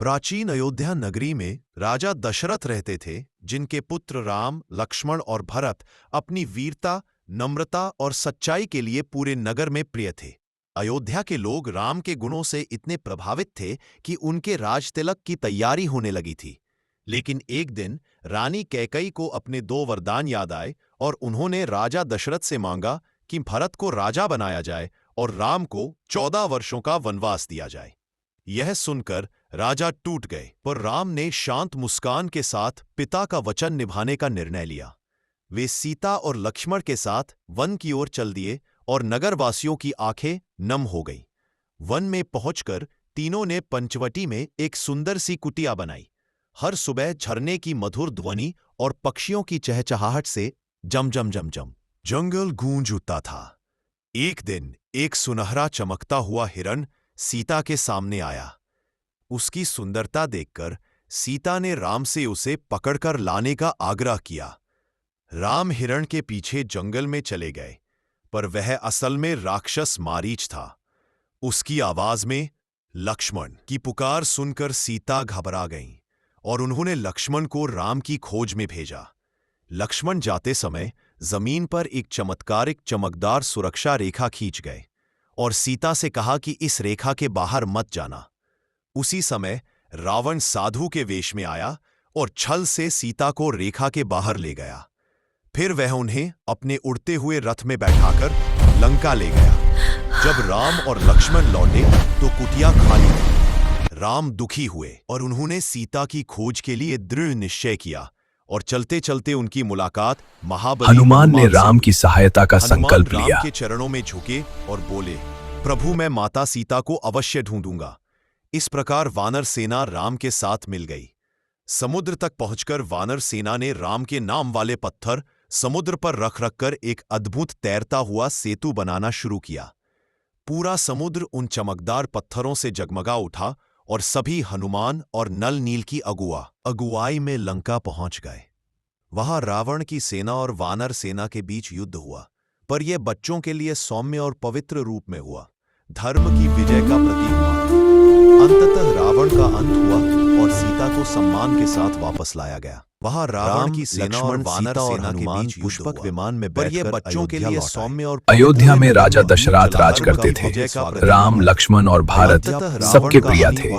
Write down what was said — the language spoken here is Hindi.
प्राचीन अयोध्या नगरी में राजा दशरथ रहते थे, जिनके पुत्र राम, लक्ष्मण और भरत अपनी वीरता, नम्रता और सच्चाई के लिए पूरे नगर में प्रिय थे। अयोध्या के लोग राम के गुणों से इतने प्रभावित थे कि उनके राजतिलक की तैयारी होने लगी थी। लेकिन एक दिन रानी कैकई को अपने दो वरदान याद आए और उन्होंने राजा दशरथ से मांगा कि भरत को राजा बनाया जाए और राम को 14 वर्षों का वनवास दिया जाए। यह सुनकर राजा टूट गए, पर राम ने शांत मुस्कान के साथ पिता का वचन निभाने का निर्णय लिया। वे सीता और लक्ष्मण के साथ वन की ओर चल दिए और नगरवासियों की आंखें नम हो गईं। वन में पहुंचकर तीनों ने पंचवटी में एक सुंदर सी कुटिया बनाई। हर सुबह झरने की मधुर ध्वनि और पक्षियों की चहचहाहट से जम जम जम जम जंगल गूंज उठता था। एक दिन एक सुनहरा चमकता हुआ हिरण सीता के सामने आया। उसकी सुंदरता देखकर सीता ने राम से उसे पकड़कर लाने का आग्रह किया। राम हिरण के पीछे जंगल में चले गए, पर वह असल में राक्षस मारीच था। उसकी आवाज में लक्ष्मण की पुकार सुनकर सीता घबरा गईं और उन्होंने लक्ष्मण को राम की खोज में भेजा। लक्ष्मण जाते समय जमीन पर एक चमत्कारिक चमकदार सुरक्षा रेखा खींच गए और सीता से कहा कि इस रेखा के बाहर मत जाना। उसी समय रावण साधु के वेश में आया और छल से सीता को रेखा के बाहर ले गया। फिर वह उन्हें अपने उड़ते हुए रथ में बैठाकर लंका ले गया। जब राम और लक्ष्मण लौटे तो कुटिया खाली थी। राम दुखी हुए और उन्होंने सीता की खोज के लिए दृढ़ निश्चय किया और चलते चलते उनकी मुलाकात महाबली हनुमान ने राम की सहायता का संकल्प लिया। राम के चरणों में झुके और बोले, प्रभु, मैं माता सीता को अवश्य ढूंढूंगा। इस प्रकार वानर सेना राम के साथ मिल गई। समुद्र तक पहुंचकर वानर सेना ने राम के नाम वाले पत्थर समुद्र पर रख रखकर एक अद्भुत तैरता हुआ सेतु बनाना शुरू किया। पूरा समुद्र उन चमकदार पत्थरों से जगमगा उठा और सभी हनुमान और नल नील की अगुवाई में लंका पहुंच गए। वहां रावण की सेना और वानर सेना के बीच युद्ध हुआ, पर यह बच्चों के लिए सौम्य और पवित्र रूप में हुआ। धर्म की विजय का प्रतीक हुआ। अंततः रावण का अंत हुआ और सीता को सम्मान के साथ वापस लाया गया। वहां रावण की सेना और वानर सेना के बीच पुष्पक विमान में बैठकर बच्चों के लिए सौम्य और अयोध्या में राजा दशरथ राज करते थे। राम, लक्ष्मण और भारत सबके प्रिय थे।